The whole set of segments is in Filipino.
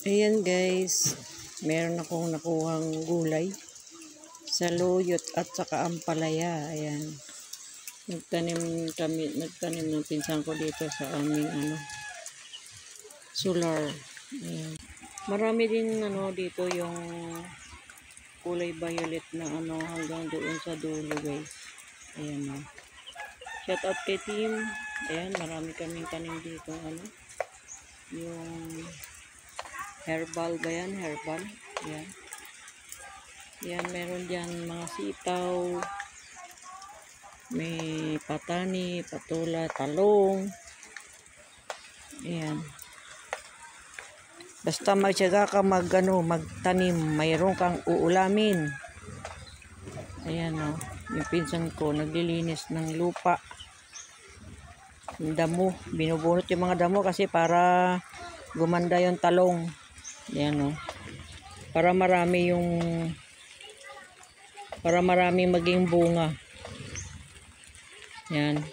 Ayan guys, meron akong nakuhang gulay. Saluyot at saka ampalaya. Ayan. Nagtanim ng pinsan ko dito sa aming solar. Ayan. Marami din dito yung kulay violet na hanggang doon sa dulo guys. Ayan o. Shout out kay team. Ayan, marami kaming tanim dito yung herbal ba yan? Herbal. Yan. Yan, meron dyan mga sitaw. May patani, patula, talong. Ayan. Basta magtiyaga ka magtanim, mayroon kang uulamin. Ayan o. Yung pinsan ko, naglilinis ng lupa. Yung damo. Binubunot yung mga damo kasi para gumanda yung talong. Ayan o. Para maraming maging bunga. Yan.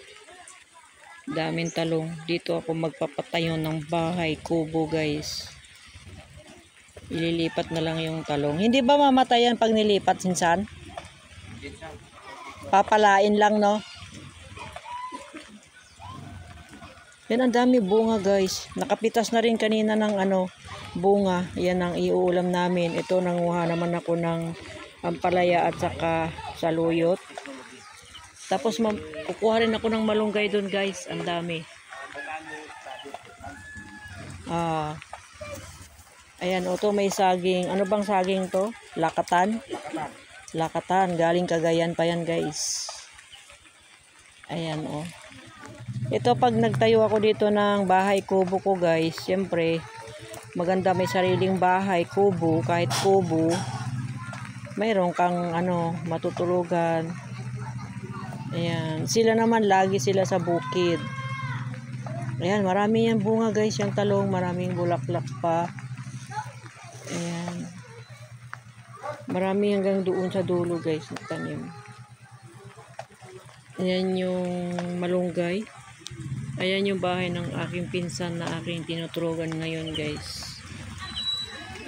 Daming talong. Dito ako magpapatayo ng bahay, kubo guys. Ililipat na lang yung talong. Hindi ba mamatayan pag nilipat, sinsan? Papalain lang, no? Yan, ang dami bunga guys. Nakapitas na rin kanina ng bunga. Yan ang iuulam namin. Ito, nanguha naman ako ng ampalaya at saka saluyot. Tapos kukuha rin ako ng malunggay doon guys. Ang dami. Ayan, ito may saging. Ano bang saging to? Lakatan? Lakatan. Galing Cagayan pa yan guys. Ayan o. Ito pag nagtayo ako dito ng bahay kubo ko guys. Siyempre, maganda may sariling bahay, kubo, kahit kubo. Mayroon kang matutulugan. Ayan. Sila naman lagi sila sa bukid. Ayan, marami yan bunga guys, yung talong, maraming bulaklak pa. Ayan. Marami hanggang doon sa dulo guys, nagtanim. Ayan yung malunggay. Ayan yung bahay ng aking pinsan na aking tinuturugan ngayon guys.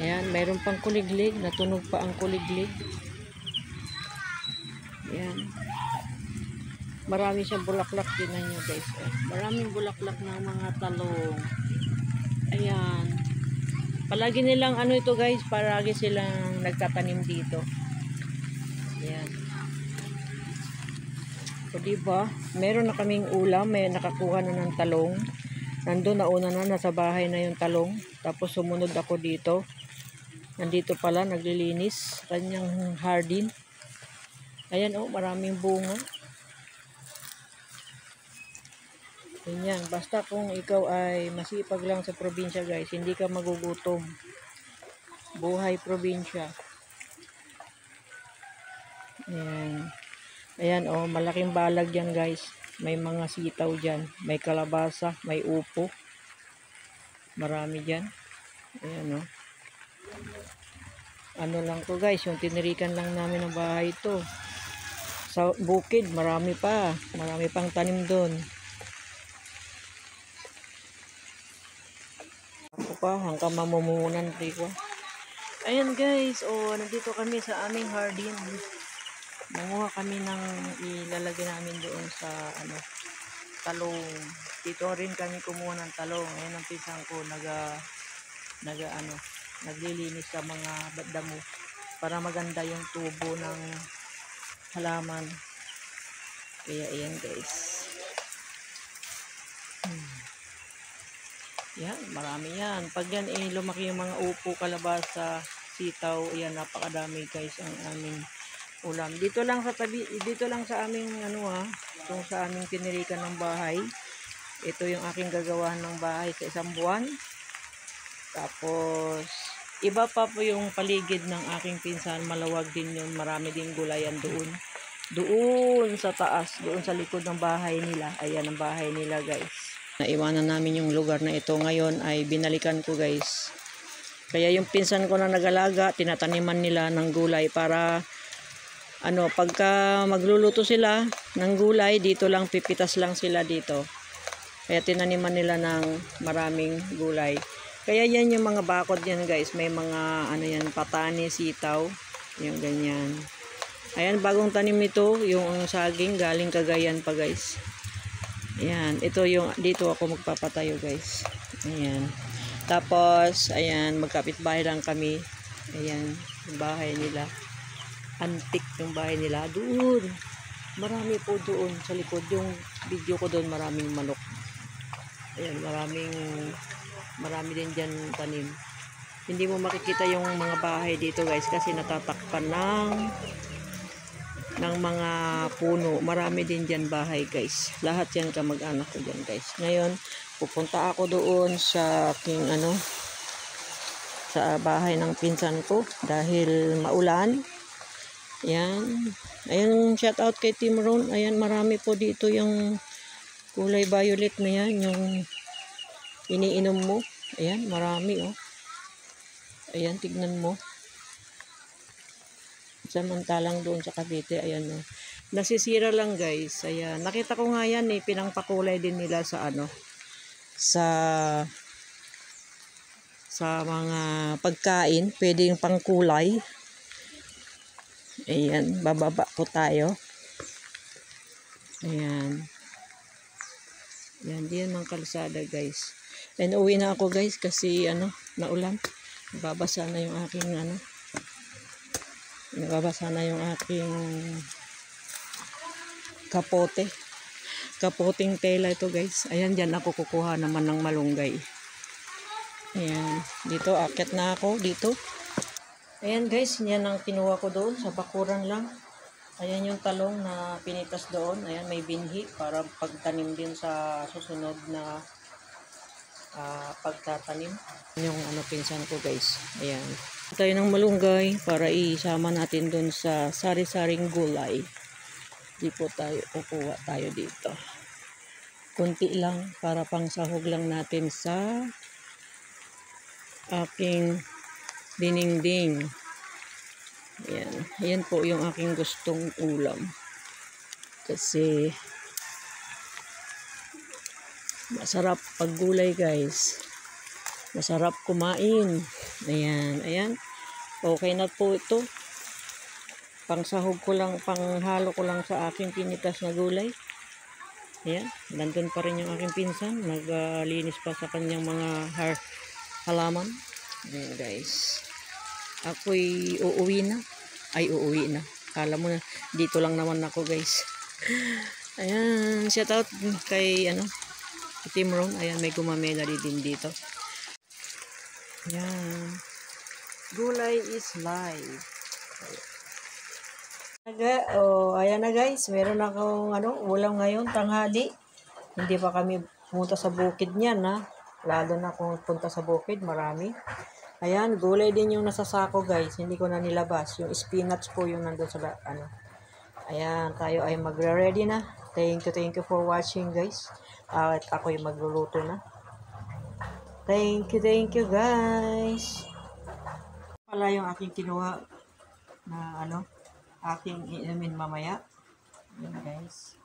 Ayan, mayroon pang kuliglig, natunog pa ang kuliglig. Ayan. Marami siyang bulaklak din nyo guys. Maraming bulaklak ng mga talong. Ayan. Palagi nilang ito guys, palagi silang nagtatanim dito. Ayan. So diba, meron na kaming ulam, may nakakuha na ng talong. Nandun nauna na, nasa bahay na yung talong. Tapos sumunod ako dito. Nandito pala, naglilinis. Kanyang hardin. Ayan maraming bunga. Ganyan, basta kung ikaw ay masipag lang sa probinsya guys, hindi ka magugutom. Buhay probinsya. Ayan. Ayan malaking balag yan guys. May mga sitaw dyan. May kalabasa, may upo. Marami dyan. Ayan Ano lang to guys, yung tinirikan lang namin ng bahay to. Sa bukid, marami pa. Marami pang tanim doon. Ako pa, hanggang mamumunan dito. Ayan guys, nandito kami sa aming hardin. Nanguha kami ng ilalagay namin doon sa talong. Dito rin kami kumuha ng talong. Ayan ang pisang ko naglilinis sa mga damo para maganda yung tubo ng halaman. Kaya ayan guys. Yan, marami yan. Pag yan lumaki yung mga upo, kalabasa, sitaw, ayan, napakadami guys ang aming ulam. Dito lang sa tabi, dito lang sa aming itong sa aming tinirikan ng bahay. Ito yung aking gagawahan ng bahay sa isang buwan. Tapos iba pa po yung paligid ng aking pinsan, malawag din yun, marami din gulayan doon. Doon sa taas, doon sa likod ng bahay nila. Ayan ang bahay nila guys. Naiwanan namin yung lugar na ito. Ngayon ay binalikan ko guys. Kaya yung pinsan ko na nagalaga, tinataniman nila ng gulay para pagka magluluto sila ng gulay, dito lang pipitas lang sila dito. Kaya tinaniman nila ng maraming gulay. Kaya yan yung mga bakod yan guys. May mga ano yan, patani, sitaw. Yung ganyan. Ayan, bagong tanim nito. Yung saging galing Cagayan pa guys. Ayan, ito yung, dito ako magpapatayo guys. Ayan. Tapos, ayan, magkapit-bahay lang kami. Ayan, yung bahay nila. Antique yung bahay nila. Doon. Marami po doon sa likod. Yung video ko doon, maraming manok. Ayan, marami din dyan tanim. Hindi mo makikita yung mga bahay dito guys kasi natatakpan ng mga puno. Marami din dyan bahay guys. Lahat yan kamag-anak ko dyan guys. Ngayon, pupunta ako doon sa aking sa bahay ng pinsan ko dahil maulan. Ayan. Ayan, shout out kay Team Ron. Ayan, marami po dito yung kulay violet na yan. Yung iniinom mo. Ayan, marami oh. Ayan, tignan mo. Samantalang doon sa Cavite, ayan o. Nasisira lang guys. Ayan. Nakita ko nga yan eh. Pinangpakulay din nila sa sa mga pagkain. Pwede yung pangkulay. Ayan. Bababa po tayo. Ayan. Ayan. Diyan mga kalsada guys. And uwi na ako guys kasi naulan. Babasa na yung aking nababasa na yung aking kapote. Kapoting tela ito guys. Ayan, dyan ako kukuha naman ng malunggay. Ayan. Dito, akit na ako dito. Ayan guys, yan ang kinuha ko doon. Sa bakuran lang. Ayan yung talong na pinitas doon. Ayan, may binhi para pagtanim din sa susunod na pagtatanim. Yung pinsan ko guys. Ayan. Tayo ng malunggay para isama natin dun sa sari-saring gulay. Di po tayo kukuha tayo dito. Kunti lang para pang sahog lang natin sa aking dinengdeng. Ayan. Ayan po yung aking gustong ulam. Kasi masarap pag gulay guys. Masarap kumain. Ayan, ayan. Okay na po ito. Pangsahog ko lang, panghalo ko lang sa aking pinitas na gulay. Ayan, nandun pa rin yung aking pinsan. Naglinis pa sa kanyang mga halaman. Ayan guys. Ako'y uuwi na. Ay, uuwi na. Kala mo na, dito lang naman ako guys. Ayan, shout out kay Team Ron. Ayan, may gumamela din dito. Ayan. Gulay is life. Ayan na guys. Meron akong ulam ngayon, tanghali. Hindi pa kami pumunta sa bukid niyan ha. Lalo na kung punta sa bukid, marami. Ayan, gulay din yung nasa sako guys. Hindi ko na nilabas. Yung spinach po yung nandun sa Ayan, tayo ay magre-ready na. Thank you for watching guys. At ako'y magluluto na. Thank you guys. Pala yung aking kinuha na aking inumin mamaya. Ayan guys.